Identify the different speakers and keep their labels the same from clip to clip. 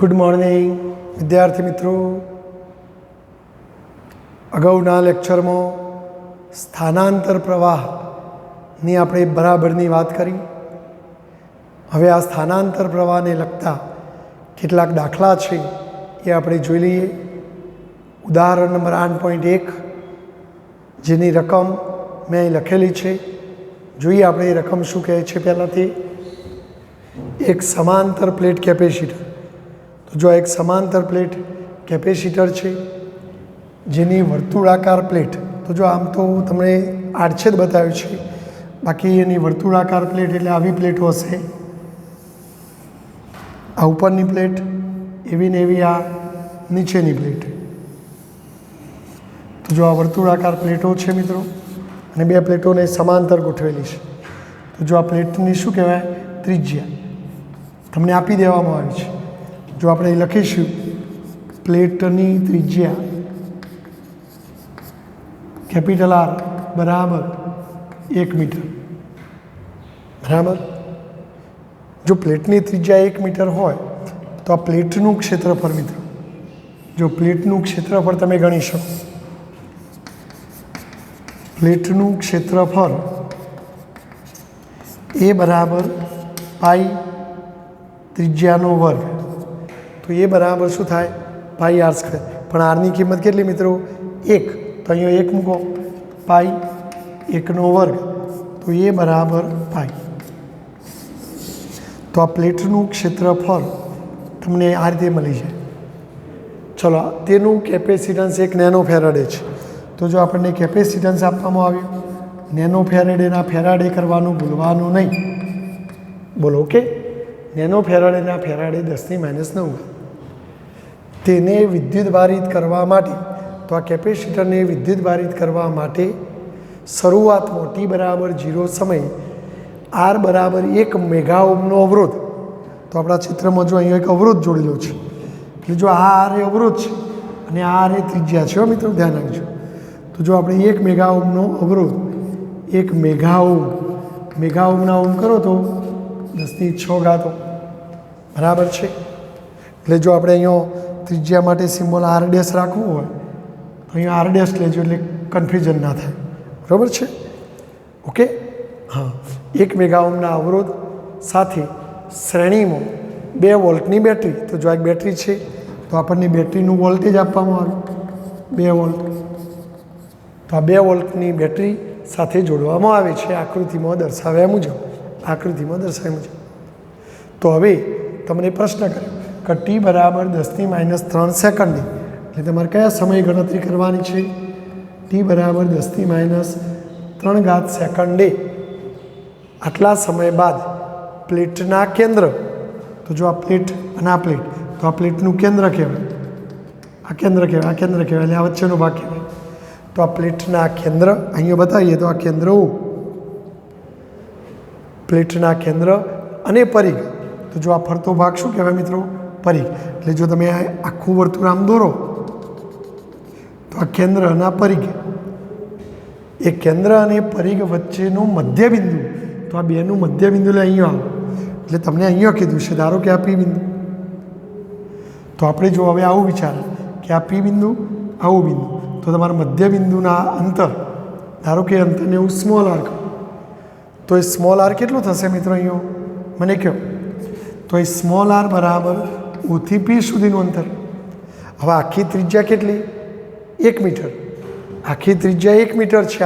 Speaker 1: Good morning વિદ્યાર્થી મિત્રો. અગાઉના લેક્ચરમાં સ્થાનાંતર પ્રવાહની આપણે બરાબરની વાત કરી. હવે આ સ્થાનાંતર પ્રવાહને લગતા કેટલાક દાખલા છે એ આપણે જોઈ લઈએ. ઉદાહરણ નંબર 8.1 જેની રકમ મેં અહીં લખેલી છે. જોઈએ આપણે એ રકમ શું કહે છે. પહેલાંથી એક સમાંતર પ્લેટ કેપેસિટર. તો જો એક સમાંતર પ્લેટ કેપેસિટર છે જેની વર્તુળાકાર પ્લેટ, તો જો આમ તો તમને આડછેદ બતાવ્યું છે, બાકી એની વર્તુળાકાર પ્લેટ એટલે આવી પ્લેટો હશે. આ ઉપરની પ્લેટ એવી ને એવી આ નીચેની પ્લેટ. તો જો આ વર્તુળાકાર પ્લેટો છે મિત્રો, અને બે પ્લેટોને સમાંતર ગોઠવેલી છે. તો જો આ પ્લેટની શું કહેવાય, ત્રિજ્યા તમને આપી દેવામાં આવી છે. જો આપણે લખીશું પ્લેટની ત્રિજ્યા કેપિટલ આર બરાબર 1 મીટર. બરાબર. જો પ્લેટની ત્રિજ્યા 1 મીટર હોય તો આ પ્લેટનું ક્ષેત્રફળ મિત્રો, જો પ્લેટનું ક્ષેત્રફળ તમે ગણી શકો, પ્લેટનું ક્ષેત્રફળ એ બરાબર પાઈ ત્રિજ્યાનો વર્ગ. તો એ બરાબર શું થાય, પાઈ આર સ્ક્વેર. પણ આરની કિંમત કેટલી મિત્રો, 1. તો અહીંયા 1 મૂકો, પાઈ 1નો વર્ગ, તો એ બરાબર પાઈ. તો આ પ્લેટનું ક્ષેત્રફળ તમને આ રીતે મળી જાય. ચલો, તેનું કેપેસિટન્સ 1 નેનો ફેરાડે છે. તો જો આપણને કેપેસિટન્સ આપવામાં આવ્યું નેનો ફેરાડેના ફેરાડે કરવાનું ભૂલવાનું નહીં. બોલો ઓકે. Nano ફેરાડેના Faraday 10⁻⁹. તેને વિદ્યુતભારિત કરવા માટે, તો આ કેપેસિટરને વિદ્યુતભારિત કરવા માટે શરૂઆતમાં t બરાબર 0 સમયે r બરાબર 1 મેગા ઓહ્મનો અવરોધ. તો આપણા ચિત્રમાં જો અહીંયા એક અવરોધ જોડેલો છે, એટલે જો આ r એ અવરોધ છે અને આ r એ ત્રિજ્યા છે મિત્રો, ધ્યાન રાખજો. તો જો આપણે 1 મેગા ઓહ્મનો અવરોધ, 1 મેગા ઓહ્મ, મેગા ઓહ્મના ઓહ્મ કરો તો 10⁶ બરાબર છે. એટલે જો આપણે અહીંયા ત્રિજ્યા માટે સિમ્બોલ r' રાખવું હોય તો અહીંયા r' લેજો, એટલે કન્ફ્યુઝન ના થાય. બરાબર છે ઓકે. હા, 1 મેગા ઓહ્મના અવરોધ સાથે શ્રેણીમાં 2 વોલ્ટની બેટરી. તો જો એક બેટરી છે તો આપણને બેટરીનું વોલ્ટેજ આપવામાં આવ્યું 2 વોલ્ટ. તો આ 2 વોલ્ટની બેટરી સાથે જોડવામાં આવે છે આકૃતિમાં દર્શાવ્યા મુજબ. તો હવે તમને પ્રશ્ન કર્યો કે t બરાબર 10⁻³ સેકન્ડે, એટલે તમારે કયા સમયે ગણતરી કરવાની છે, t બરાબર 10⁻³ સેકન્ડે. આટલા સમય બાદ પ્લેટના કેન્દ્ર, તો જો આ પ્લેટ અને આ પ્લેટ, તો આ પ્લેટનું કેન્દ્ર કહેવાય, આ કેન્દ્ર કહેવાય, આ કેન્દ્ર કહેવાય, એટલે આ વચ્ચેનો ભાગ કહેવાય. તો આ પ્લેટના કેન્દ્ર અહીંયા બતાવીએ તો આ કેન્દ્ર પ્લેટના કેન્દ્ર અને પરિઘ. તો જો આ ફરતો ભાગ શું કહેવાય મિત્રો, પરિઘ. એટલે જો તમે આખું વર્તુળ આમ દોરો તો આ કેન્દ્ર અને આ પરિઘ, એ કેન્દ્ર અને પરિઘ વચ્ચેનું મધ્યબિંદુ. તો આ બેનું મધ્યબિંદુ એટલે અહીંયા આવો, એટલે તમને અહીંયા કીધું છે ધારો કે આ પી બિંદુ. તો આપણે જો હવે આવું વિચારો કે આ પી બિંદુ, આવું બિંદુ, તો તમારા મધ્યબિંદુના અંતર, ધારો કે અંતરને હું સ્મોલ આર કહું, તો એ સ્મોલ આર કેટલું થશે મિત્રો, અહીંયા મને કહો. તો એ સ્મોલ આર બરાબર O થી P સુધીનું અંતર. હવે આખી ત્રિજ્યા કેટલી, 1 મીટર. આખી ત્રિજ્યા 1 મીટર છે r'.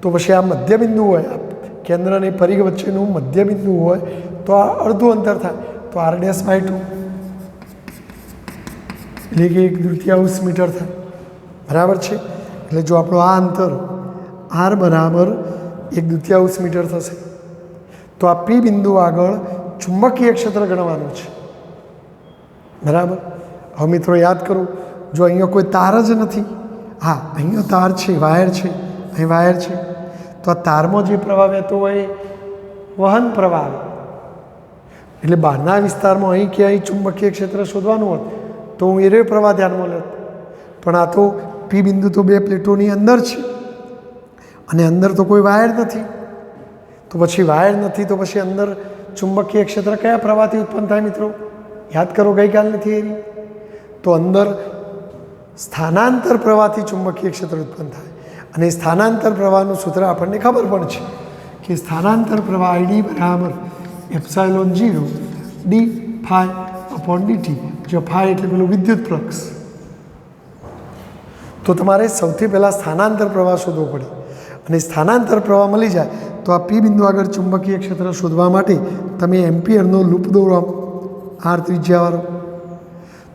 Speaker 1: તો પછી આ મધ્યબિંદુ હોય, આ કેન્દ્ર અને પરિઘ વચ્ચેનું મધ્યબિંદુ હોય તો આ અડધું અંતર થાય, તો r'/2 એટલે કે 1/3 મીટર થાય. બરાબર છે. એટલે જો આપણું આ અંતર r બરાબર 1/3 મીટર થશે. તો આ પી બિંદુ આગળ ચુંબકીય ક્ષેત્ર ગણવાનું છે. બરાબર. હવે મિત્રો યાદ કરો, જો અહીંયા કોઈ તાર જ નથી, હા અહીંયા તાર છે, વાયર છે, અહીં વાયર છે, તો આ તારમાં જે પ્રવાહ વહેતો હોય વહન પ્રવાહ. એટલે બહારના વિસ્તારમાં અહીં કે અહીં ચુંબકીય ક્ષેત્ર શોધવાનું હોત તો હું એરે પ્રવાહ ધ્યાનમાં લેત. પણ આ તો પી બિંદુ તો 2 પ્લેટોની અંદર છે અને અંદર તો કોઈ વાયર નથી. તો પછી વાયર નથી તો પછી અંદર ચુંબકીય ક્ષેત્ર કયા પ્રવાહથી ઉત્પન્ન થાય મિત્રો? યાદ કરો ગઈકાલની થિયરી. તો અંદર સ્થાનાંતર પ્રવાહથી ચુંબકીય ક્ષેત્ર ઉત્પન્ન થાય, અને સ્થાનાંતર પ્રવાહનું સૂત્ર આપણને ખબર પણ છે કે સ્થાનાંતર પ્રવાહ આઈડી બરાબર epsilon 0 D phi upon DT, જો ફાઈ એટલે પેલું વિદ્યુત ફ્લક્સ. તો તમારે સૌથી પહેલાં સ્થાનાંતર પ્રવાહ શોધવો પડે, અને સ્થાનાંતર પ્રવાહ મળી જાય તો આ પી બિંદુ આગળ ચુંબકીય ક્ષેત્ર શોધવા માટે તમે એમ્પિયરનો લૂપ દોરો, આર ત્રિજ્યાવાળો.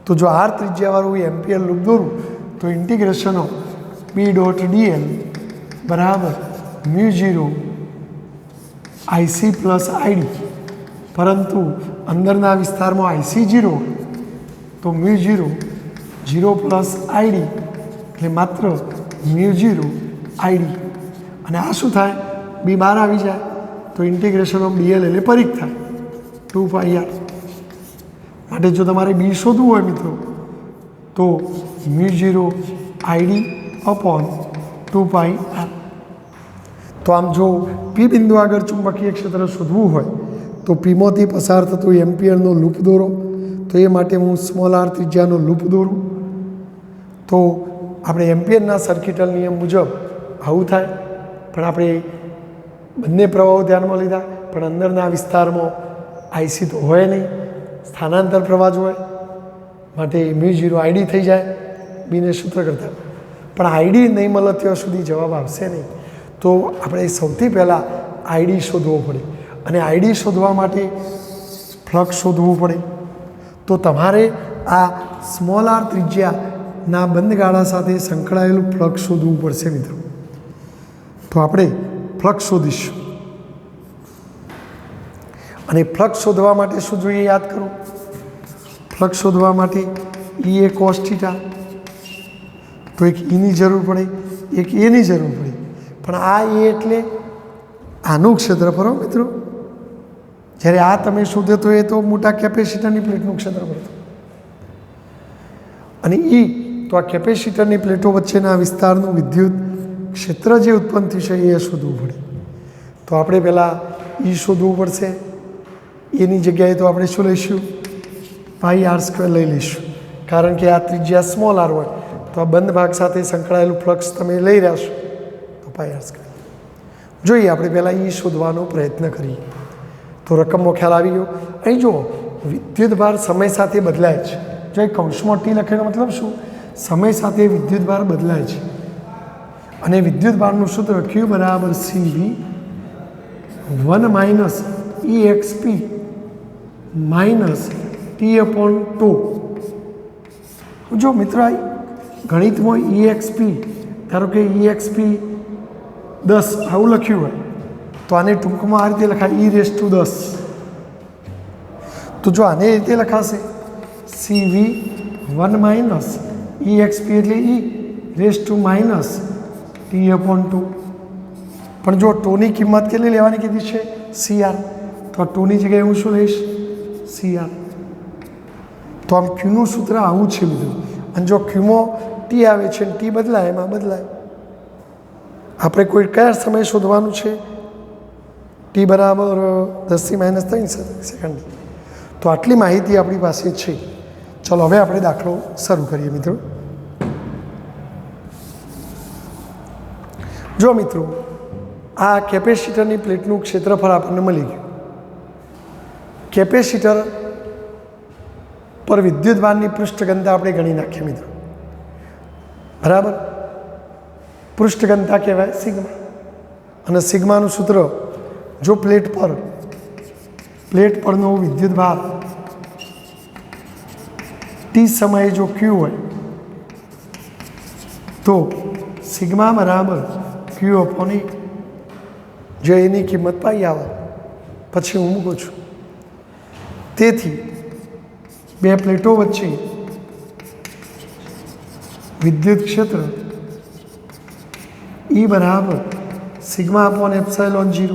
Speaker 1: તો જો આર ત્રિજ્યાવાળું એમ્પિયર લૂપ દોરું તો integration of P dot DL બરાબર μ0 આઈસી પ્લસ આઈડી, પરંતુ અંદરના વિસ્તારમાં આઈસી 0 તો μ0 0 પ્લસ આઈડી એટલે માત્ર μ0 આઈડી. અને આ શું થાય, બી બહાર આવી જાય તો ઇન્ટિગ્રેશન ઓફ ડીએલ એટલે પરિઘ થાય 2πr. માટે જો તમારે બી શોધવું હોય મિત્રો તો μ0 આઈડી અપોન 2πr. તો આમ જો પી બિંદુ આગળ ચુંબકીય ક્ષેત્ર શોધવું હોય તો પીમાંથી પસાર થતું એમ્પિયરનો લૂપ દોરો. તો એ માટે હું સ્મોલ આર ત્રિજ્યાનો લૂપ દોરું. તો આપણે એમ્પિયરના સર્કિટલ નિયમ મુજબ આવું થાય, પણ આપણે બંને પ્રવાહો ધ્યાનમાં લીધા, પણ અંદરના વિસ્તારમાં આઈસી તો હોય નહીં, સ્થાનાંતર પ્રવાહ જ હોય, માટે μ0 આઈડી થઈ જાય બીને સૂત્ર કરતા. પણ આઈડી નહીં મળે ત્યાં સુધી જવાબ આવશે નહીં. તો આપણે સૌથી પહેલાં આઈડી શોધવો પડે, અને આઈડી શોધવા માટે ફ્લક્સ શોધવું પડે. તો તમારે આ સ્મોલ આર ત્રિજ્યાના બંધ ગાળા સાથે સંકળાયેલું ફ્લક્સ શોધવું પડશે મિત્રો. તો આપણે ફ્લક્સ શોધીશું, અને ફ્લક્સ શોધવા માટે શું જોઈએ યાદ કરો. ફ્લક્સ શોધવા માટે ઈ એ કોસ થીટા, તો એક ઈની જરૂર પડે, એક એની જરૂર પડે. પણ આ એ એટલે આનું ક્ષેત્રફળ હો મિત્રો. જ્યારે આ તમે શોધે તો એ તો મોટા કેપેસિટરની પ્લેટનું ક્ષેત્રફળ હતું, અને ઈ તો આ કેપેસિટરની પ્લેટો વચ્ચેના વિસ્તારનું વિદ્યુત ક્ષેત્ર જે ઉત્પન્ન થયું છે એ શોધવું પડે. તો આપણે પહેલાં ઈ શોધવું પડશે. એની જગ્યાએ તો આપણે શું લઈશું, πr² લઈ લઈશું, કારણ કે આ ત્રિજ્યા સ્મોલ આર હોય તો આ બંધ ભાગ સાથે સંકળાયેલું ફ્લક્સ તમે લઈ રહ્યા છો, તો πr². જોઈએ આપણે પહેલાં ઈ શોધવાનો પ્રયત્ન કરીએ. તો રકમનો ખ્યાલ આવી ગયો. અહીં જુઓ, વિદ્યુતભાર સમય સાથે બદલાય છે. જો એ કૌંસમાં ટી લખેલો મતલબ શું, સમય સાથે વિદ્યુતભાર બદલાય છે. અને વિદ્યુતભારનું સૂત્ર ક્યુ બરાબર CV 1 minus EXP minus T/2. જો મિત્રો ગણિતમાં EXP, ધારો કે EXP 10 આવું લખ્યું હોય તો આને ટૂંકમાં આ રીતે લખાય e⁻10. તો જો આને રીતે લખાશે CV 1 માઇનસ EXP એટલે e⁻T/2. પણ જો ટોની કિંમત કેટલી લેવાની કીધી છે, CR, તો આ ટોની જગ્યાએ હું શું લઈશ, CR. તો આમ ક્યુનું સૂત્ર આવું છે મિત્રો. અને જો ક્યુમાં ટી આવે છે ને ટી બદલાય, એમાં બદલાય. આપણે કોઈ કયા સમય શોધવાનું છે, ટી બરાબર 10⁻³ સેકન્ડ. તો આટલી માહિતી આપણી પાસે છે. ચલો હવે આપણે દાખલો શરૂ કરીએ મિત્રો. જો મિત્રો, આ કેપેસિટરની પ્લેટનું ક્ષેત્રફળ આપણને મળી ગયું. કેપેસિટર પર વિદ્યુતભારની પૃષ્ઠઘનતા આપણે ગણી નાખીએ મિત્રો, બરાબર. પૃષ્ઠઘનતા કહેવાય સિગ્મા, અને સિગ્માનું સૂત્ર, જો પ્લેટ પરનો વિદ્યુતભાર ટી સમયે જો ક્યુ હોય તો સિગ્મા બરાબર Q/E. જો એની કિંમત પાઈ આવે પછી હું મૂકું છું. તેથી બે પ્લેટો વચ્ચે વિદ્યુત ક્ષેત્ર E બરાબર σ/ε0,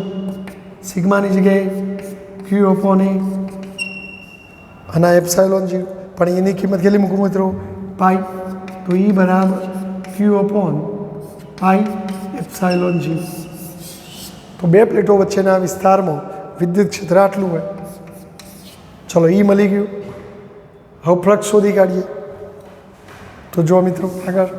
Speaker 1: સિગ્માની જગ્યાએ Q/E અને ε0, પણ એની કિંમત કેટલી મૂકું મિત્રો, પાઈ. તો E બરાબર Q/πε0. તો બે પ્લેટો વચ્ચેના વિસ્તારમાં વિદ્યુત ક્ષેત્ર આટલું હોય. ચલો E મળી ગયું. હવે ફ્લક્સ શોધી કાઢીએ. તો જો મિત્રો આગળ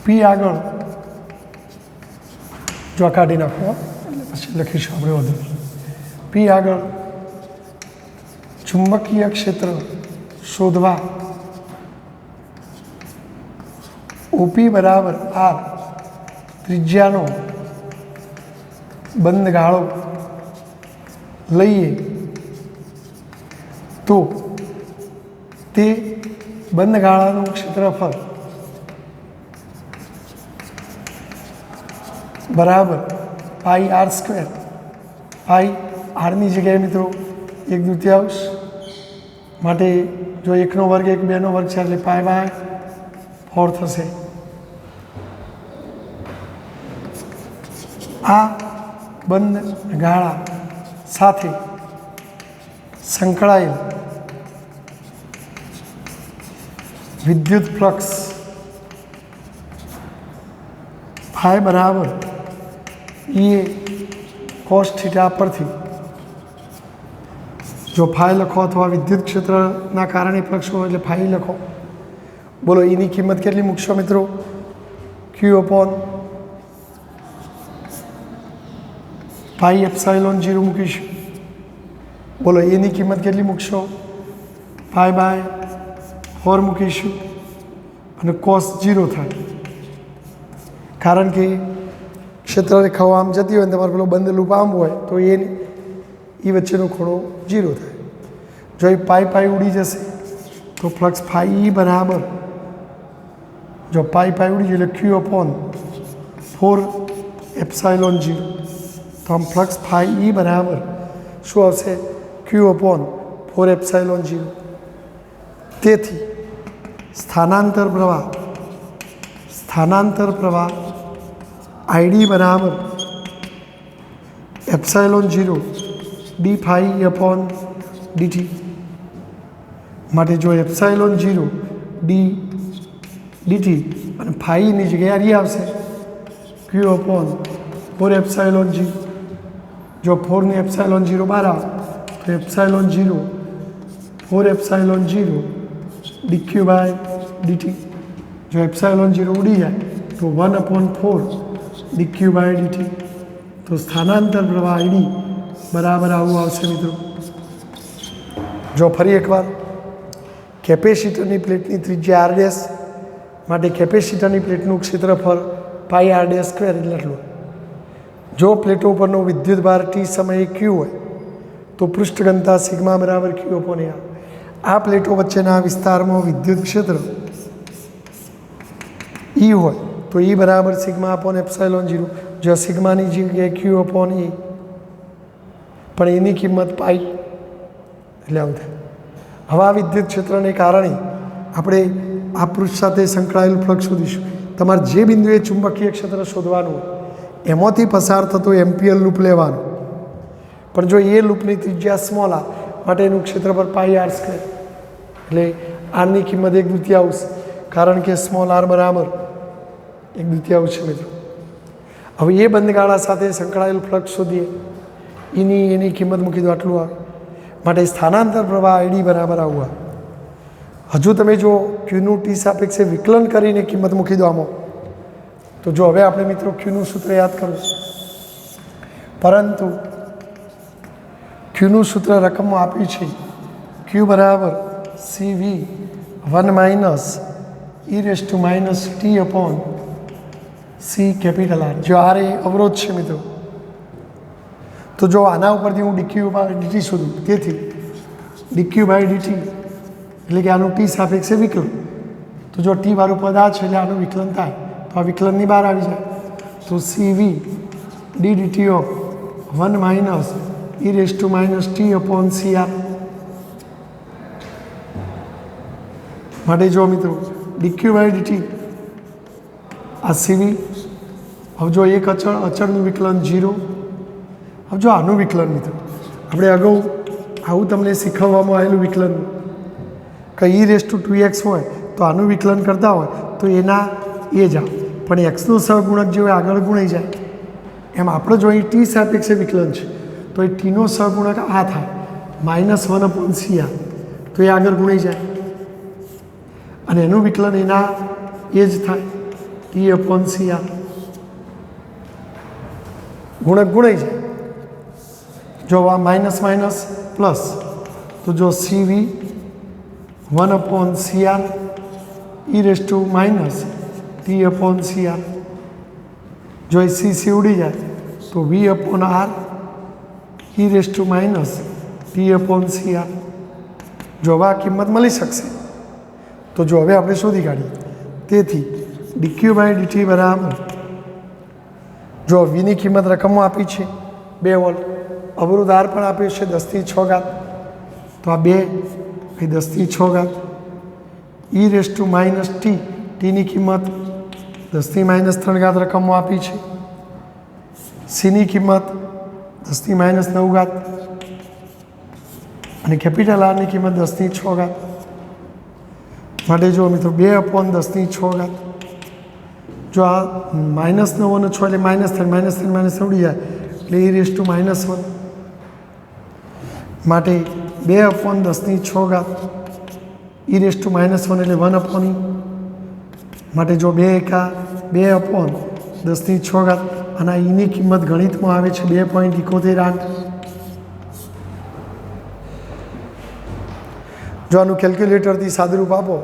Speaker 1: પી આગળ જો કાઢી નાખો એટલે પછી લખીશું આપણે વધુ. પી આગળ ચુંબકીય ક્ષેત્ર શોધવા ઓપી બરાબર આર ત્રિજ્યાનો બંધ ગાળો લઈએ તો તે બંધ ગાળાનું ક્ષેત્રફળ બરાબર પાઈ આર સ્ક્વેર. પાઈ આરની જગ્યાએ મિત્રો 1/2 માટે જો 1નો વર્ગ 1 2નો વર્ગ છે એટલે π/4 થશે. આ બંધ ગાળા સાથે સંકળાયેલ વિદ્યુત ફ્લક્સ ફાઈ બરાબર એ કોસ થીટા પરથી જો ફાઈ લખો અથવા વિદ્યુત ક્ષેત્રના કારણે ફ્લક્સ હોય એટલે ફાઈ લખો. બોલો એની કિંમત કેટલી મૂકશો મિત્રો? Q/π ε0 મૂકીશું. બોલો એની કિંમત કેટલી મૂકશો? π/4 મૂકીશું અને cos 0 થાય. કારણ કે ક્ષેત્ર રેખાઓ આમ જતી હોય ને તમારે પેલો બંધ લૂપ આમ હોય તો એ વચ્ચેનો ખૂણો 0 થાય. જો એ પાઈ ઉડી જશે તો ફ્લક્સ ફાઈ બરાબર જો પાઈ ઉડી જાય એટલે Q/4 ε0. તો આમ ફ્લક્સ ફાઈ બરાબર શું આવશે? Q/4 ε0. તેથી સ્થાનાંતર પ્રવાહ ID બરાબર ε0 dφ/dt. માટે જો ε0 dt અને ફાઈની જગ્યાએ આવશે Q/4 ε0. જો 4 ને ε0 બહાર આવે તો ε0 4 ε0 dq/dt. જો ε0 ઉડી જાય તો 1/4 dq/dt. તો સ્થાનાંતર પ્રવાહ ID બરાબર આવું આવશે મિત્રો. જો ફરી એકવાર કેપેસિટરની પ્લેટની ત્રિજ્યા r' માટે કેપેસિટરની પ્લેટનું ક્ષેત્રફળ πr² એટલે આટલું. જો પ્લેટો ઉપરનો વિદ્યુત ભાર t સમયે q હોય તો પૃષ્ઠ ઘનતા સિગ્મા બરાબર Q/r. આ પ્લેટો વચ્ચેના વિસ્તારમાં વિદ્યુત ક્ષેત્ર E હોય તો E બરાબર σ/ε0. જો સિગ્માની જગ્યાએ Q/E પણ એની કિંમત પાઈ એટલે આવું થાય. હવે આ વિદ્યુત ક્ષેત્રને કારણે આપણે આ પૃષ્ઠ સાથે સંકળાયેલું ફ્લક્સ શોધીશું. તમારે જે બિંદુએ ચુંબકીય ક્ષેત્ર શોધવાનું હોય એમાંથી પસાર થતો એમ્પિયર લૂપ લેવાનો. પણ જો એ લૂપની ત્રિજ્યા સ્મોલ આર માટે એનું ક્ષેત્રફળ πr² એટલે આરની કિંમત 1/2 કારણ કે સ્મોલ આર બરાબર 1/2 છે મિત્રો. હવે એ બંધગાળા સાથે સંકળાયેલ ફ્લક્સ શોધીએ. એની કિંમત મૂકી દો આટલું આવે. માટે સ્થાનાંતર પ્રવાહ ID બરાબર આવું આવે. હજુ તમે જો ક્યુનું ટી સાપેક્ષે વિકલન કરીને કિંમત મૂકી દો આમાં તો જો હવે આપણે મિત્રો ક્યુનું સૂત્ર યાદ કરવું. પરંતુ ક્યુનું સૂત્ર રકમમાં આપ્યું છે Q બરાબર CV1 - e⁻t/c કેપિટલ R. જો R એ અવરોધ છે મિત્રો તો જો આના ઉપરથી હું dq/dt શોધું. તેથી dq/dt એટલે કે આનું ટી સાપેક્ષે વિકલન. તો જો ટી વાળું પદ આ છે એટલે આનું વિકલન થાય તો આ વિકલનની બહાર આવી જાય તો CV ddt/1 - e⁻t/cr. માટે જો મિત્રો dq/dt આ CV. હવે જો એક અચળનું વિકલન 0. હવે જો આનું વિકલન મિત્રો આપણે અગાઉ આવું તમને શીખવવામાં આવેલું વિકલન કે e⁻2x હોય તો આનું વિકલન કરતા હોય તો એના એ જ આવે પણ એક્સનો સહગુણક જેવો આગળ ગુણાઈ જાય એમ આપણે જો અહીં ટી સાપેક્ષે વિકલન છે તો એ ટીનો સહગુણક આ થાય -1/CR, તો એ આગળ ગુણાઈ જાય અને એનું વિકલન એના એ જ થાય T/CR, ગુણક ગુણાઈ જાય. જો આ માઇનસ માઇનસ પ્લસ તો જો CV 1/CR e⁻T/CR, જો એ CC ઉડી જાય તો V/R e⁻T/CR. જો હવે આ કિંમત મળી શકશે તો જો હવે આપણે શોધી કાઢીએ. તેથી dq/dt બરાબર, જો વીની કિંમત રકમમાં આપી છે 2 વોલ્ટ, અવરોધ R પણ આપ્યો છે 10⁶, તો આ 2 એ 10⁶, e⁻T, ટીની કિંમત 10⁻³ રકમમાં આપી છે, સીની કિંમત 10⁻⁹ અને કેપિટલ Rની કિંમત 10⁶. માટે જો મિત્રો 2/10⁶, જો આ -9 અને 6 એટલે -3 ઉડી જાય એટલે e⁻1, માટે 2/10⁶, e⁻1 એટલે 1/e, માટે જો 2 એકા 2/10⁶, અને આ ઈની કિંમત ગણિતમાં આવે છે 2.71. જો આનું કેલ્ક્યુલેટરથી સાદુરૂપ આપો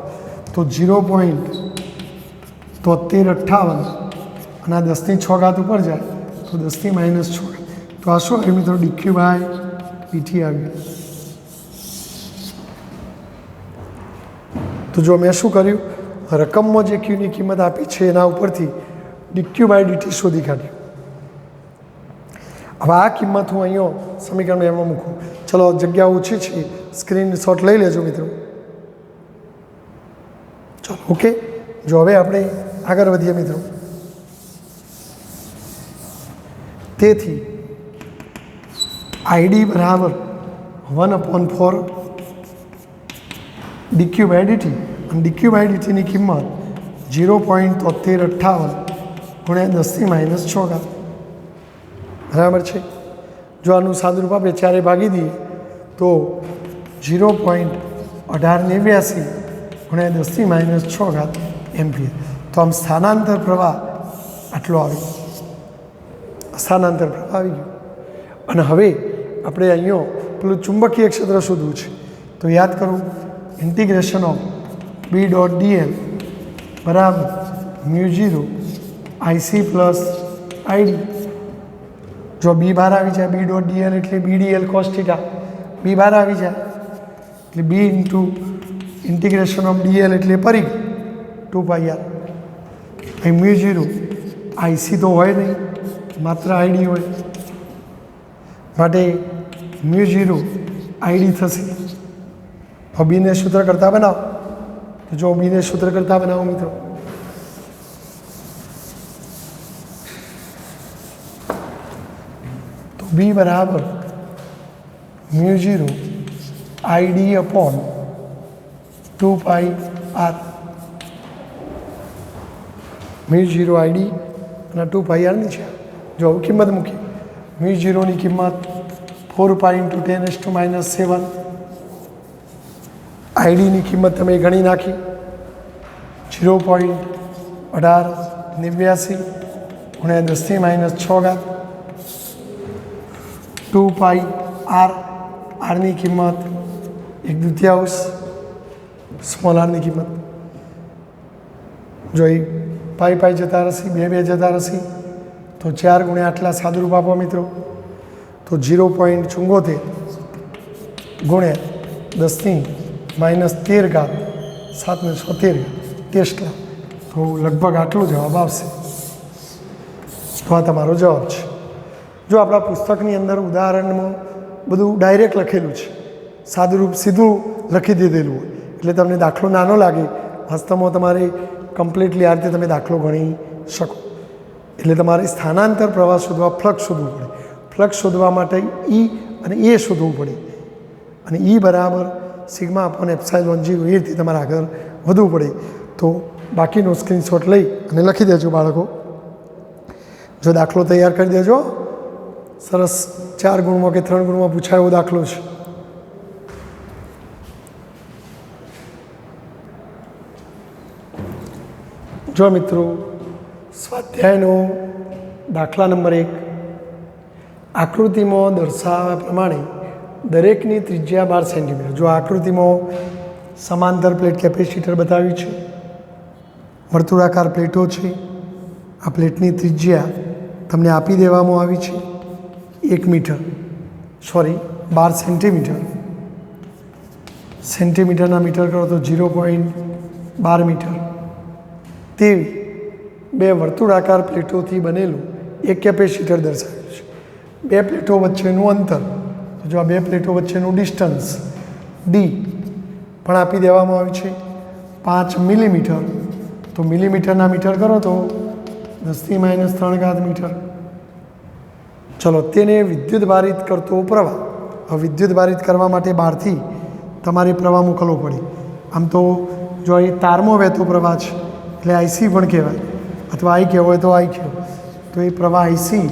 Speaker 1: તો 0.7358 અને આ 10⁶ ઉપર જાય તો 10⁻6. તો આ શું આવ્યું મિત્રો? dq/dt આવ્યું. તો જો મેં શું કર્યું, રકમમાં જે ક્યુની કિંમત આપી છે એના ઉપરથી dq/dt શોધી કાઢ્યું. હવે આ કિંમત હું અહીંયા સમીકરણમાં એમાં મૂકું. ચલો જગ્યા ઓછી છે, સ્ક્રીનશોટ લઈ લેજો મિત્રો. ચલો ઓકે. જો હવે આપણે આગળ વધીએ મિત્રો. તેથી ID બરાબર 1/4 dq/dt, અને dq/dtની કિંમત 0.7358 ગુણ્યા 10⁻6. બરાબર છે. જો આનું સાદુરૂપ આપણે ચારે ભાગી દઈએ તો 0.1889 ગુણ્યા 10⁻6 એમ્પિયર. તો આમ સ્થાનાંતર પ્રવાહ આટલો આવે, સ્થાનાંતર પ્રવાહ આવી ગયો. અને હવે આપણે અહીંયા પેલું ચુંબકીય ક્ષેત્ર શોધવું છે. તો યાદ કરું, ઇન્ટિગ્રેશન ઓફ B.dl બરાબર μ0 IC પ્લસ ID. જો B બહાર આવી જાય, B.dl એટલે BDL cos θ, B બહાર આવી જાય એટલે B into integration of dl એટલે પરિઘ 2πr. અહીં μ0 IC તો હોય નહીં, માત્ર ID હોય, માટે μ0 ID થશે. હવે બીને સૂત્ર કરતા બનાવો. તો જો બીને સૂત્ર કરતા બનાવો મિત્રો, તો B બરાબર μ0 ID/2πr. μ0 ID અને 2πr ની છે. જો કિંમત મૂકી, μ0ની કિંમત 4π × 10⁻⁷, આઈડીની કિંમત તમે ગણી નાખી 0.1889 ગુણ્યા 10⁻6, 2πr. આરની કિંમત 1/2, સ્મોલ આરની કિંમત જો એ પાઈ જતા રહેશે, 2 જતા રહેશે, તો 4 ગુણ્યા આટલા સાદુરૂપ આપો મિત્રો. તો 0.74 ગુણ્યા 10⁻13 773 ટેસ્લા, તો લગભગ આટલો જવાબ આવશે. તો આ તમારો જવાબ છે. જો આપણા પુસ્તકની અંદર ઉદાહરણમાં બધું ડાયરેક્ટ લખેલું છે, સાદુરૂપ સીધું લખી દીધેલું હોય એટલે તમને દાખલો નાનો લાગે, વાસ્તવમાં તમારે કમ્પ્લીટલી આ રીતે તમે દાખલો ગણી શકો. એટલે તમારે સ્થાનાંતર પ્રવાહ શોધવા ફ્લક્સ શોધવું પડે. ફ્લક્સ શોધવા માટે E અને A શોધવું પડે, અને E બરાબર σ/ε0 એ રીતે તમારે આગળ વધવું પડે. તો બાકીનો સ્ક્રીનશોટ લઈ અને લખી દેજો બાળકો. જો દાખલો તૈયાર કરી દેજો. સરસ 4 ગુણમાં કે 3 ગુણમાં પૂછાય એવો દાખલો છે. જો મિત્રો, સ્વાધ્યાયનો દાખલા નંબર 1, આકૃતિમાં દર્શાવ્યા પ્રમાણે દરેકની ત્રિજ્યા 12 સેન્ટીમીટર. જો આકૃતિમાં સમાંતર પ્લેટ કેપેસિટર બતાવ્યું છે, વર્તુળાકાર પ્લેટો છે. આ પ્લેટની ત્રિજ્યા તમને આપી દેવામાં આવી છે 1 મીટર, સોરી 12 સેન્ટીમીટર. સેન્ટીમીટરના મીટર કરો તો 0.12 મીટર. તેવી 2 વર્તુળાકાર પ્લેટોથી બનેલું એક કેપેસિટર દર્શાવ્યું છે. 2 પ્લેટો વચ્ચેનું અંતર, જો આ 2 પ્લેટો વચ્ચેનું ડિસ્ટન્સ ડી પણ આપી દેવામાં આવ્યું છે 5 મિલીમીટર. તો મિલીમીટરના મીટર કરો તો 10⁻³ મીટર. ચલો, તેને વિદ્યુત ભારિત કરતો પ્રવાહ. હવે વિદ્યુત ભારિત કરવા માટે બહારથી તમારે પ્રવાહ મોકલવો પડે. આમ તો જો એ તારમાં વહેતો પ્રવાહ છે એટલે આઈસી પણ કહેવાય, અથવા આઈ કહેવો હોય તો આઈ કહેવો. તો એ પ્રવાહ આઈસી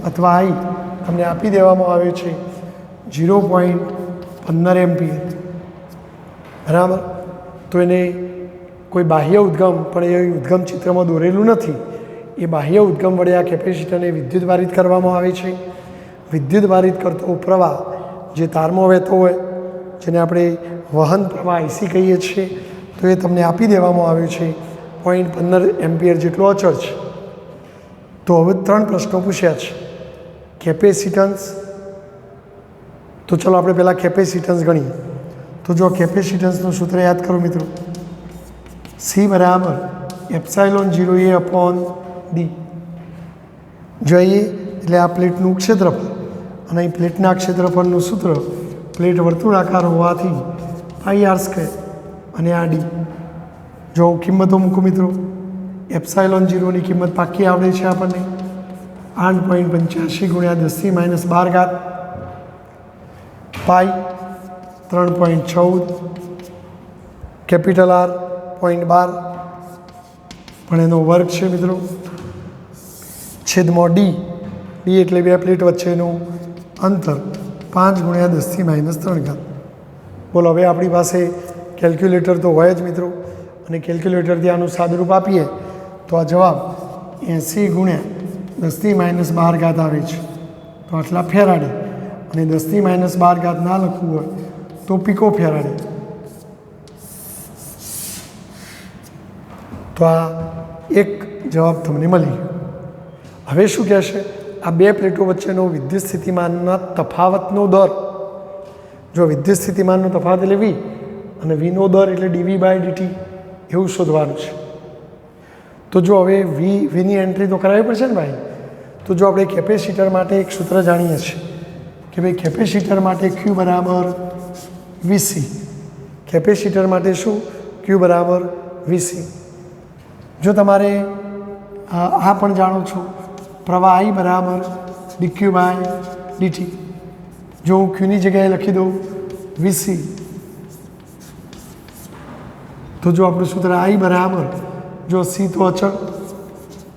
Speaker 1: અથવા આઈ તમને આપી દેવામાં આવે છે 0.15 એમ્પિયર. બરાબર. તો એને કોઈ બાહ્ય ઉદ્ગમ, પણ એ ઉદ્ગમ ચિત્રમાં દોરેલું નથી. એ બાહ્ય ઉદ્ગમ વડે આ કેપેસિટરને વિદ્યુત ભારિત કરવામાં આવે છે. વિદ્યુત ભારિત કરતો પ્રવાહ જે તારમાં વહેતો હોય, જેને આપણે વહન પ્રવાહ આઈસી કહીએ છીએ, તો એ તમને આપી દેવામાં આવ્યો છે 0.15 એમ્પિયર જેટલો અચળ છે. તો હવે 3 પ્રશ્નો પૂછ્યા છે. કેપેસિટન્સ. તો ચલો આપણે પહેલાં કેપેસિટન્સ ગણીએ. તો જો કેપેસિટન્સનું સૂત્ર યાદ કરો મિત્રો, C બરાબર ε0A/d. જોઈએ એટલે આ પ્લેટનું ક્ષેત્રફળ, અને અહીં પ્લેટના ક્ષેત્રફળનું સૂત્ર, પ્લેટ વર્તુળાકાર હોવાથી πr², અને આ d. જો કિંમતો મૂકું મિત્રો, ε0ની કિંમત પાકી આવડે છે આપણને 8.85 × 10⁻12, પાઈ 3.14, કેપિટલ R 0.12, પણ એનો વર્ગ છે મિત્રો, છેદમાં ડી. ડી એટલે 2 પ્લેટ વચ્ચેનું અંતર 5 × 10⁻³ બોલો. હવે આપણી પાસે કેલ્ક્યુલેટર તો હોય જ મિત્રો, અને કેલ્ક્યુલેટરથી આનું સાદુરૂપ આપીએ તો આ જવાબ 80 × 10⁻12 આવે છે. તો આટલા ફેરાડે. અને 10⁻12 ના લખવું હોય તો પિકો ફેરાડે. તો આ એક જવાબ તમને મળી ગયો. હવે શું કહેશે? આ 2 પ્લેટો વચ્ચેનો વિદ્યુત સ્થિતિમાનના તફાવતનો દર. જો વિદ્યુત સ્થિતિમાનનો તફાવત એટલે વી, અને વીનો દર એટલે dV/dt એવું શોધવાનું છે. તો જો હવે વીની એન્ટ્રી તો કરાવવી પડશે ને ભાઈ. તો જો આપણે કેપેસિટર માટે એક સૂત્ર જાણીએ છીએ કે ભાઈ કેપેસિટર માટે Q બરાબર VC. કેપેસિટર માટે શું? Q બરાબર VC. જો તમારે આ પણ જાણો છો, પ્રવાહ I બરાબર dQ/dt. જો હું Qની જગ્યાએ લખી દઉં VC, તો જો આપણું સૂત્ર I બરાબર, જો C તો અચળ,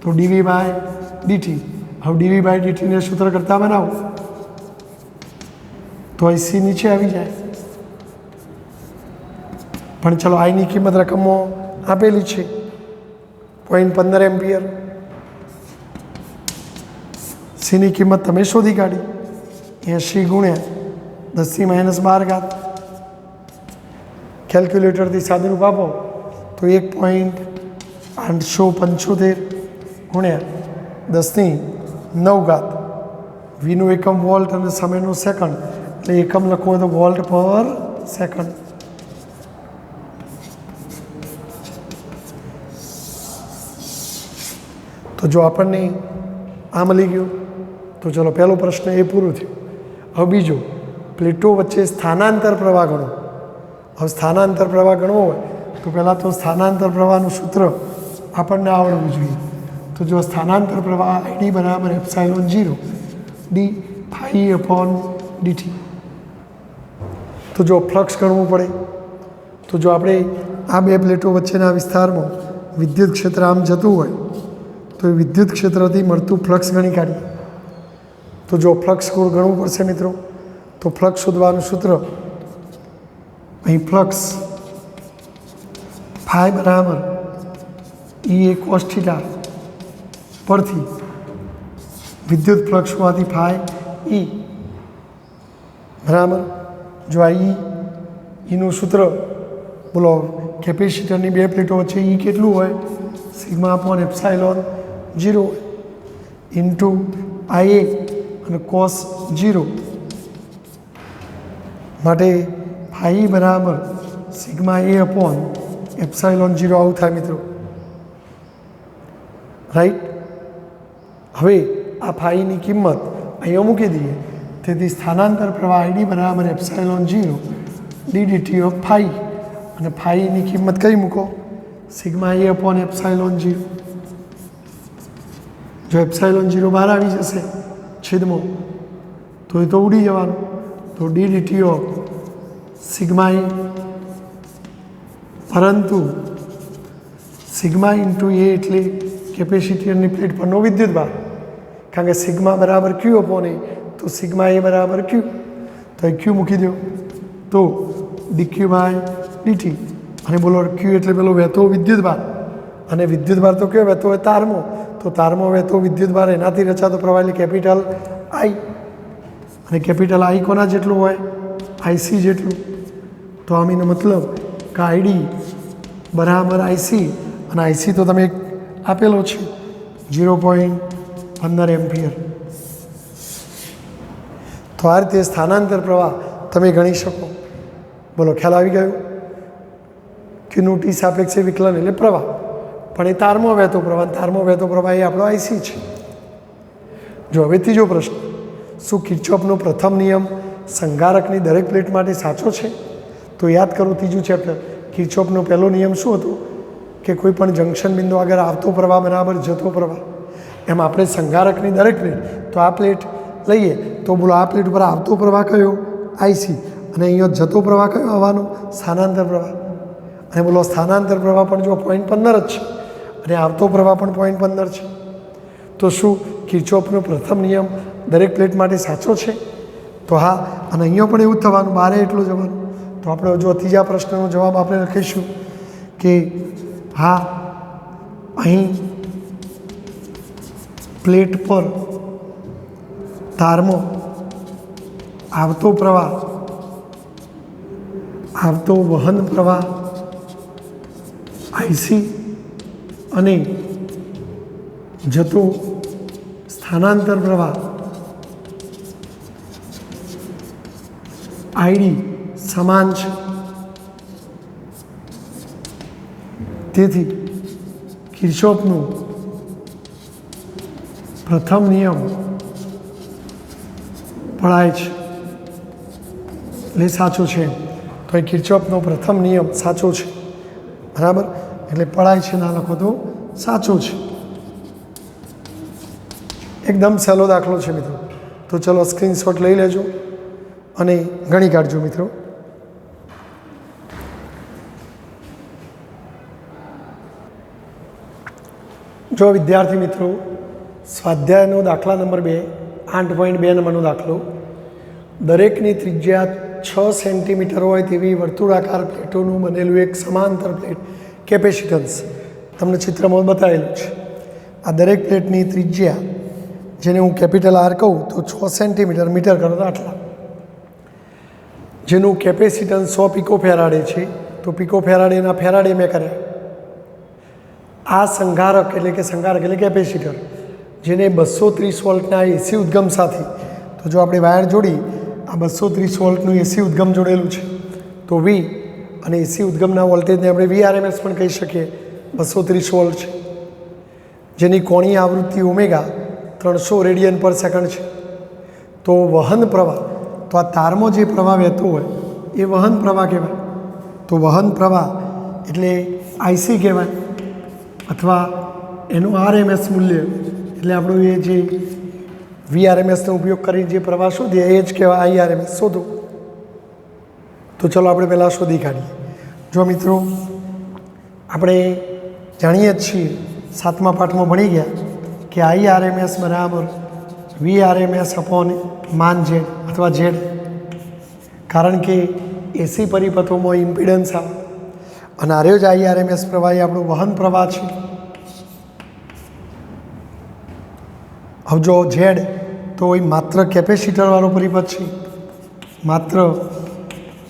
Speaker 1: તો dV/dt. હવે dV/dt ને સૂત્ર કરતા બનાવો તો IC નીચે આવી જાય. પણ ચલો, આઈની કિંમત રકમમાં આપેલી છે 0.15 એમ્પિયર. સીની કિંમત તમે શોધી કાઢી 80 × 10⁻12. કેલ્ક્યુલેટરથી સાદુરૂપ આપો તો 1.875 × 10⁹. વીનું એકમ વોલ્ટ અને સમયનો સેકન્ડ, એટલે એકમ લખવો હોય તો વોલ્ટ પર સેકન્ડ. તો જો આપણને આ મળી ગયું તો ચલો, પહેલો પ્રશ્ન એ પૂરું થયું. હવે બીજો, પ્લેટો વચ્ચે સ્થાનાંતર પ્રવાહ ગણો. હવે સ્થાનાંતર પ્રવાહ ગણવો હોય તો પહેલાં તો સ્થાનાંતર પ્રવાહનું સૂત્ર આપણને આવડવું જોઈએ. તો જો સ્થાનાંતર પ્રવાહ ID બરાબર ε0 d∅/dt. તો જો ફ્લક્સ ગણવું પડે તો જો આપણે આ 2 પ્લેટો વચ્ચેના વિસ્તારમાં विद्युत क्षेत्र आम जतुं होय तो विद्युत क्षेत्रथी मळतुं फ्लक्स गणी काढीए। तो जो फ्लक्स गणવું પડશે મિત્રો, तो फ्लक्स शोधવાનું सूत्र અહીં फ्लक्स फाई बराबर ई ए cos थीटा परथी विद्युत फ्लक्स होवाथी फाई ई बराबर जो आ ईનું सूत्र बोलो કેપેસિટરની બે પ્લેટો વચ્ચે ઈ કેટલું હોય sigma upon epsilon 0 into IA અને cos 0 માટે फाई बराबर सिग्मा ए अपॉन एप्साइलॉन 0 आउं थाय मित्रों, राइट। हवे आ फाई नी किंमत अहींया मूकी दीए, तेथी स्थानांतर प्रवाह आईडी बराबर एप्साइलॉन 0 डी ऑफ फाई अने फाई नी किंमत कई मूको सिग्मा ए अपॉन एप्साइलॉन 0। जो एप्साइलॉन 0 बहार आवी जशे छेदमां तो ये तो उड़ी जवानुं, तो डी ऑफ सिग्मा ए परंतु सिग्मा इंटू ए एटले केपेसिटरनी प्लेट परनो विद्युत भार, कारण के सिग्मा बराबर क्यू अपॉन ए, तो सिग्मा ए बराबर क्यू, तो क्यू मूकी दो तो D Q by D T. अने बोलो क्यू एटले पेलो वहेतो विद्युत भार, अने विद्युत भार तो केवो वहेतो होय तारमो, तो तारमो वहेतो विद्युत भार एनाथी रचातो प्रवाह एटले केपिटल आई, अने केपिटल आई कोना जेटलुं होय आईसी जेटलुं। तो आम एनो मतलब कि आईडी बराबर आईसी, अने आईसी तो तमे आपेलो छे 0.15 एम्पियर। तो आ रीते स्थानांतर प्रवाह तमे गणी शको। बोलो ख्याल आवी गयो। क्यूनु टी सापेक्षे विकलन एटले प्रवाह, पण ए तारमां वहेतो प्रवाह, तारमां वहेतो प्रवाह ए आपणो आईसी छे। जो हवे तीजो प्रश्न, शुं किर्चॉफनो प्रथम नियम संगारकनी दरेक प्लेट माटे साचो छे? तो याद करो तीजું चैप्टर, किर्चॉफनो पहलो नियम शुं हतो कि कोईपण जंक्शन बिंदु आगे आवतो प्रवाह बराबर जतो प्रवाह। एम आपणे संगारकनी दरेक प्लेट, तो आ प्लेट लईए तो बोलो आ प्लेट पर आवतो प्रवाह कयो आईसी, अने अहींया जतो प्रवाह कयो आववानो स्थानांतर प्रवाह, अने बोलो स्थानांतर प्रवाह पण जो 0.15 ज छे अने आवतो प्रवाह पण 0.15 छे। तो शुं किर्चॉफनो प्रथम नियम दरेक प्लेट माटे साचो छे? तो हाँ, अने अहींया पण एवुं ज थवानुं, बारे एटलुं ज आववानुं। तो આપણે જો ત્રીજા પ્રશ્નનો જવાબ આપણે લખીશું કે હા, અહીં પ્લેટ પર તારમાં આવતો પ્રવાહ, આવતો વહન પ્રવાહ આઈસી અને જતો સ્થાનાંતર પ્રવાહ આઈડી સમાન છે। તેથી કિર્ચોફનો પ્રથમ નિયમ પળાય છે એટલે સાચો છે। તો એ કિર્ચોફનો પ્રથમ નિયમ સાચો છે, બરાબર, એટલે પળાય છે ના લખો તો સાચો છે। એકદમ સહેલો દાખલો છે મિત્રો। તો ચલો સ્ક્રીનશોટ લઈ લેજો અને ગણી કાઢજો મિત્રો। जो विद्यार्थी मित्रों स्वाध्यायनो दाखला नंबर 2 8.2 नंबरनो दाखलो, दरेकनी त्रिज्या 6 सेंटीमीटर होय तेवी वर्तुळाकार प्लेटोनुं बनेलुं एक समांतर प्लेट केपेसिटन्स तमने चित्रमां बतावेलुं छे। आ दरेक प्लेटनी त्रिज्या जेने हूँ केपिटल आर कहूँ तो 6 सेंटीमीटर, मीटर करो तो आटला, जेनुं केपेसिटन्स 100 पिको फेराडे छे। तो पिको फेराडेना फेराडे में कर्या। आ संगारक एटले के संगारक एटले केपेसिटर जेने 230 वोल्टना एसी उद्गम साथे, तो जो आपणे वायर जोड़ी आ 230 वोल्टनुं एसी उद्गम जोड़ेलुं छे, तो वी अने एसी उद्गमना वोल्टेजने आपणे VRMS पण कही शकीए। 230 वोल्ट छे, जेनी कोणीय आवृत्ति ओमेगा 300 रेडियन पर सेकंड छे। तो वहन प्रवाह, तो आ तारमां जे प्रवाह वहेतो होय ए वहन प्रवाह कहेवाय। तो वहन प्रवाह एटले आईसी कहेवाय, अथवा एनु RMS मूल्य एटले आपणुं ए जे VRMS नो उपयोग करी जे प्रवाह शोधीए ए ज कहेवाय IRMS शोधो। तो चलो આપણે પહેલાં શોધી કાઢીએ। જો મિત્રો આપણે જાણીએ જ છીએ, 7મા પાઠમાં ભણી ગયા કે IRMS બરાબર VRMS અપોન માન ઝેડ અથવા ઝેડ, કારણ કે એસી પરિપથોમાં ઇમ્પિડન્સ આવે અને આર્યો જ IRMS પ્રવાહ એ આપણું વહન પ્રવાહ છે. હવે જો ઝેડ તો એ માત્ર કેપેસિટરવાળો પરિપથ છે, માત્ર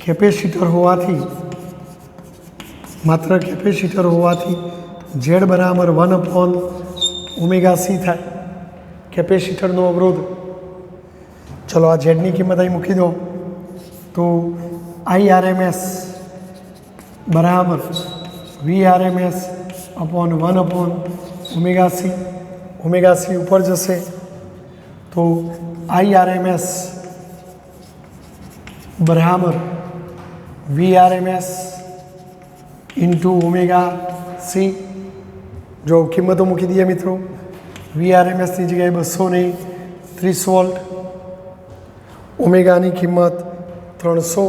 Speaker 1: કેપેસિટર હોવાથી ઝેડ બરાબર 1/ωc થાય, કેપેસિટરનો અવરોધ. ચલો આ ઝેડની કિંમત અહીં મૂકી દો તો IRMS બરાબર VRMS અપોન 1/ωc. ωc ઉપર જશે તો IRMS બરાબર VRMS ઇન્ટુ ωc. જો કિંમતો મૂકી દઈએ મિત્રો, VRMSની જગ્યાએ 230 વોલ્ટ, ઓમેગાની કિંમત 300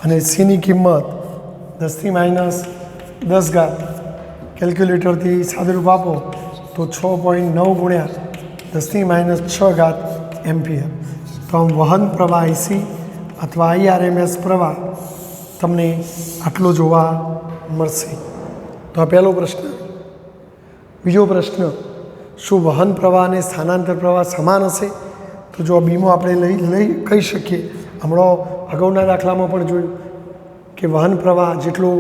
Speaker 1: અને Cની કિંમત 10⁻10. કેલ્ક્યુલેટરથી સાદુરૂપ આપો તો 6.9 ગુણ્યા 10⁻6 એમ્પિયર. તો આમ વહન પ્રવાહ IC અથવા IRMS પ્રવાહ તમને આટલો જોવા મળશે. તો આ પહેલો પ્રશ્ન. બીજો પ્રશ્ન, શું વહન પ્રવાહ અને સ્થાનાંતર પ્રવાહ સમાન હશે? તો જો બીમો આપણે લઈ કહી શકીએ, હમણાં અગાઉના દાખલામાં પણ જોયું કે વહન પ્રવાહ જેટલો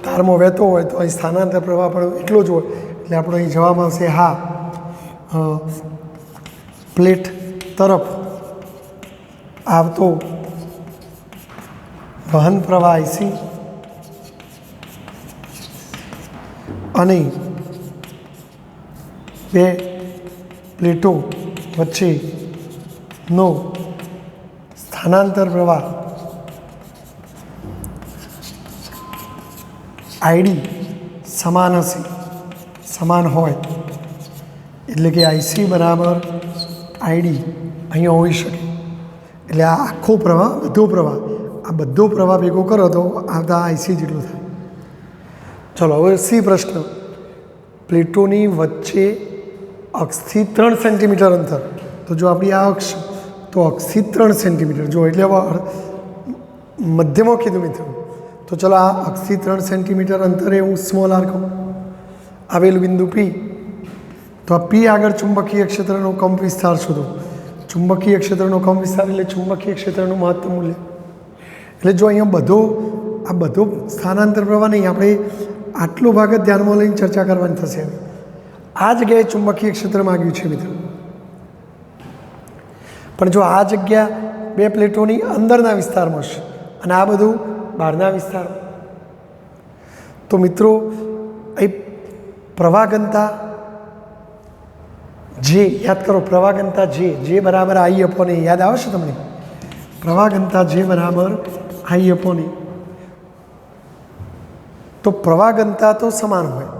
Speaker 1: તારમાં વહેતો હોય તો અહીં સ્થાનાંતર પ્રવાહ પણ એટલો જ હોય, એટલે આપણો અહીં જવાબ આવશે હા, પ્લેટ તરફ આવતો વહન પ્રવાહ IC અને બે પ્લેટો વચ્ચેનો સ્થાનાંતર પ્રવાહ ID સમાન હશે, સમાન હોય એટલે કે IC બરાબર ID અહીંયા હોઈ શકે. એટલે આ આખો પ્રવાહ, બધો પ્રવાહ ભેગો કરો તો આવતા IC જેટલું થાય. ચલો હવે C પ્રશ્ન. પ્લેટોની વચ્ચે અક્ષથી 3 સેન્ટીમીટર અંતર. તો જો આપણી આ અક્ષ તો અક્ષથી 3 સેન્ટીમીટર, જો એટલે મધ્યમાં કીધું મિત્રો. તો ચલો આ અક્ષથી 3 સેન્ટીમીટર અંતરે હું સ્મોલ આર કહું, આવેલું બિંદુ P. તો આ P આગળ ચુંબકીય ક્ષેત્રનો કંપ વિસ્તાર શોધો. ચુંબકીય ક્ષેત્રનો કંપ વિસ્તાર એટલે ચુંબકીય ક્ષેત્રનું મહત્તમ મૂલ્ય. એટલે જો અહીંયા બધો સ્થાનાંતર પ્રવાહ નહીં, આપણે આટલો ભાગ જ ધ્યાનમાં લઈને ચર્ચા કરવાની થશે. આ જગ્યાએ ચુંબકીય ક્ષેત્ર માગ્યું છે મિત્રો, પણ જો આ જગ્યા બે પ્લેટોની અંદરના વિસ્તારમાં છે અને આ બધું બહારના વિસ્તાર, તો મિત્રો એ પ્રવાહ ઘનતા જે યાદ કરો, પ્રવાહ ઘનતા જે બરાબર I અપોન A યાદ આવશે તમને? પ્રવાહ ઘનતા જે બરાબર I અપોન A. તો પ્રવાહ ઘનતા તો સમાન હોય,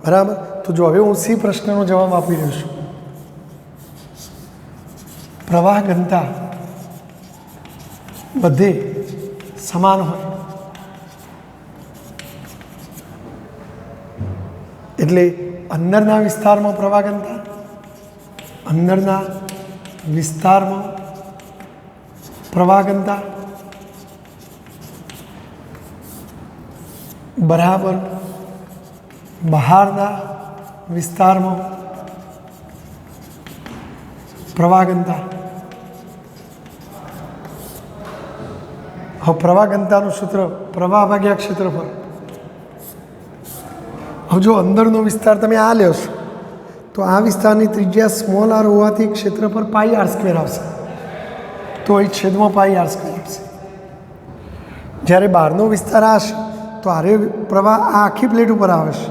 Speaker 1: બરાબર. તો જો હવે હું C પ્રશ્નનો જવાબ આપી રહ્યો છું. પ્રવાહ ઘનતા બધે સમાન હોય એટલે અંદરના વિસ્તારમાં પ્રવાહ ઘનતા, અંદરના વિસ્તારમાં પ્રવાહ ઘનતા બરાબર બહારના વિસ્તારમાં પ્રવાહ ઘનતા. હવે પ્રવાહ ઘનતાનું સૂત્ર પ્રવાહ ભાગ્યા ક્ષેત્રફળ. હવે જો અંદરનો વિસ્તાર તમે આ લેશો તો આ વિસ્તારની ત્રિજ્યા સ્મોલ r હોવાથી ક્ષેત્રફળ πr² આવશે, તો એ છેદમાં πr² આવશે. જ્યારે બહારનો વિસ્તાર આ હશે તો આરે પ્રવાહ આ આખી પ્લેટ ઉપર આવે છે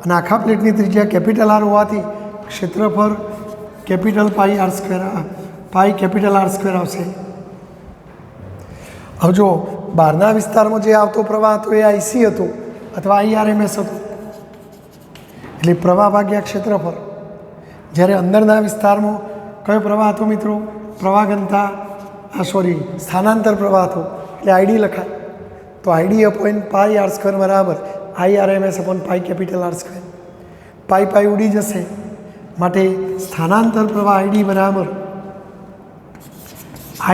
Speaker 1: અને આખા પ્લેટની ત્રિજ્યા કેપિટલ R હોવાથી ક્ષેત્રફળ કેપિટલ πr² આવશે. હવે જો બહારના વિસ્તારમાં જે આવતો પ્રવાહ હતો એ IC હતો અથવા IRMS હતો, એટલે પ્રવાહ ભાગ્યા ક્ષેત્રફળ. જ્યારે અંદરના વિસ્તારમાં કયો પ્રવાહ હતો મિત્રો? પ્રવાહ ઘનતા, સ્થાનાંતર પ્રવાહ હતો એટલે ID લખાય. તો ID અપોન πr² બરાબર IRMS/પાઈ કેપિટલ R સ્ક્વેર. પાઈ પાઈ ઉડી જશે, માટે સ્થાનાંતર પ્રવાહ ID બરાબર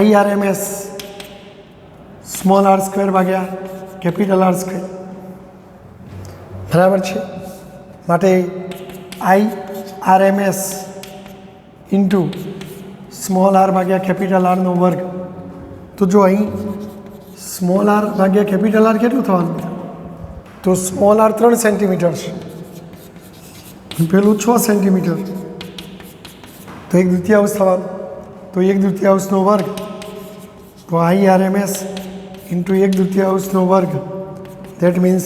Speaker 1: IRMS સ્મોલ r સ્ક્વેર ભાગ્યા કેપિટલ R સ્ક્વેર. બરાબર છે. માટે IRMS ઇન્ટુ સ્મોલ r ભાગ્યા કેપિટલ R નો વર્ગ. તો જો અહીં સ્મોલ r ભાગ્યા કેપિટલ R કેટલું થવાનું? તો સ્મોલ r 3 સેન્ટીમીટર છે, પેલું 6 સેન્ટીમીટર, તો 1/2 થવાનું. તો 1/2નો વર્ગ, તો IRMS ઇન્ટુ 1/2નો વર્ગ, દેટ મીન્સ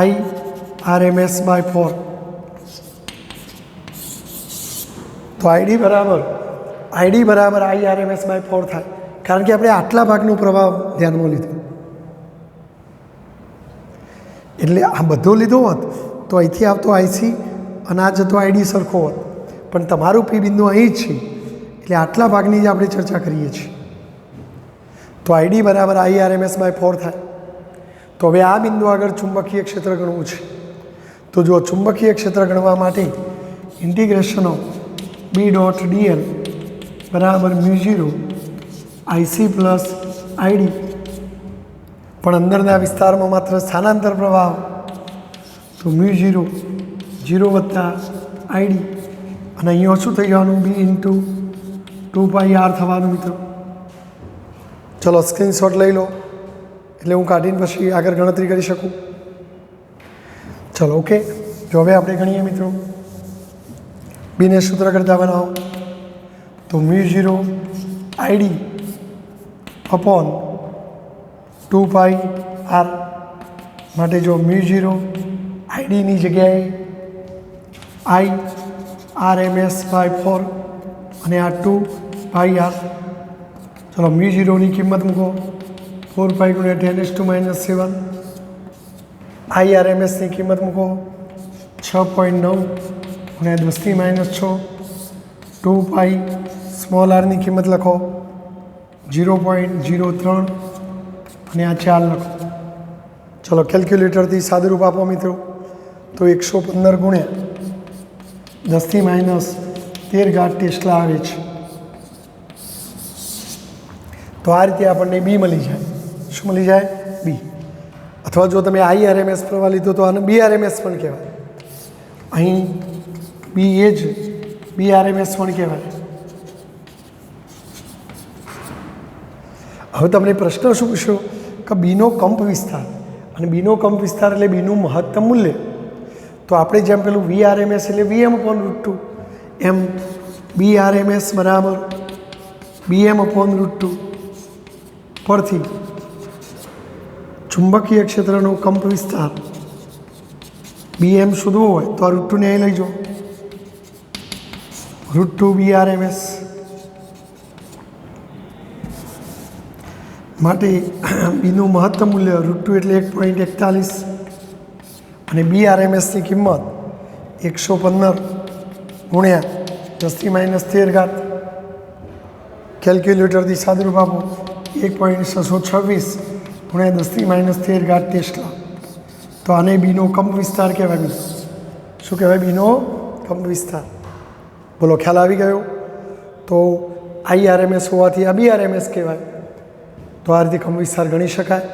Speaker 1: IRMS/4. તો ID બરાબર IRMS/4 થાય, કારણ કે આપણે આટલા ભાગનો પ્રવાહ ધ્યાનમાં લીધો. એટલે આ બધો લીધો હોત તો અહીંથી આવતો IC અને આ જતો ID સરખો હોત, પણ તમારું P બિંદુ અહીં જ છે, એટલે આટલા ભાગની જ આપણે ચર્ચા કરીએ છીએ. તો ID બરાબર IRMS/4 થાય. તો હવે આ બિંદુ આગળ ચુંબકીય ક્ષેત્ર ગણવું છે. તો જો ચુંબકીય ક્ષેત્ર ગણવા માટે ઇન્ટિગ્રેશન ઓફ B.dl બરાબર μ0 IC પ્લસ ID, પણ અંદરના વિસ્તારમાં માત્ર સ્થાનાંતર પ્રવાહ, તો μ0 0 વત્તા ID, અને અહીંયા શું થઈ જવાનું? B ઇન્ટુ 2πr થવાનું મિત્રો. ચલો સ્ક્રીનશોટ લઈ લો, એટલે હું કાઢીને પછી આગળ ગણતરી કરી શકું. ચલો ઓકે. જો હવે આપણે ગણીએ મિત્રો, બીને સૂત્ર કરતા બનાવો, તો μ0 ID અપોન 2πr. માટે જો μ0 IDની જગ્યાએ IRMS/4 અને આ 2πr. ચલો μ0ની કિંમત મૂકો, 4π × 10⁻⁷. IRMSની કિંમત મૂકો 6.9 × 10⁻6. 2π સ્મોલ rની કિંમત લખો 0.03 અને આ 4 લખો. ચલો કેલ્ક્યુલેટરથી સાદુરૂપ આપો મિત્રો, તો 115 × 10⁻13 ટેસ્લા આવે છે. તો આ રીતે આપણને B મળી જાય. શું મળી જાય? B. અથવા જો તમે IRMS પ્રવાહ લીધો તો આને BRMS પણ કહેવાય. અહીં B એ જ BRMS પણ કહેવાય. હવે તમને પ્રશ્ન શું પૂછ્યો કે બીનો કંપ વિસ્તાર, અને બીનો કંપ વિસ્તાર એટલે બીનું મહત્તમ મૂલ્ય. તો આપણે જેમ પેલું VRMS એટલે VM/√2, એમ BRMS બરાબર BM/√2 પરથી ચુંબકીય ક્ષેત્રનો કંપ વિસ્તાર BM શોધવો હોય તો આ √2 ને અહીં લઈ જાઓ, √2 BRMS. માટે બીનું મહત્તમ મૂલ્ય √2 એટલે 1.41, અને BRMSની કિંમત 115 × 10⁻13. કેલ્ક્યુલેટરથી સાદુરૂપ આપો 1.626 × 10⁻13 ટેસ્લા. તો આને બીનો કંપ વિસ્તાર કહેવાય. શું કહેવાય? બીનો કંપ વિસ્તાર. બોલો, ખ્યાલ આવી ગયો? તો IRMS હોવાથી આ BRMS કહેવાય. તો આ રીતે કંપ વિસ્તાર ગણી શકાય.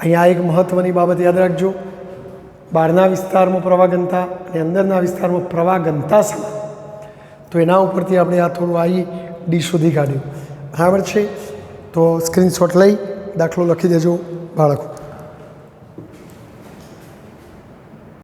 Speaker 1: અહીંયા એક મહત્ત્વની બાબત યાદ રાખજો, બહારના વિસ્તારમાં પ્રવાહ ઘનતા અને અંદરના વિસ્તારમાં પ્રવાહ ઘનતા સમાન. તો એના ઉપરથી આપણે આ થોડું ID શોધી કાઢ્યું. બરાબર છે? તો સ્ક્રીનશોટ લઈ દાખલો લખી દેજો બાળકો.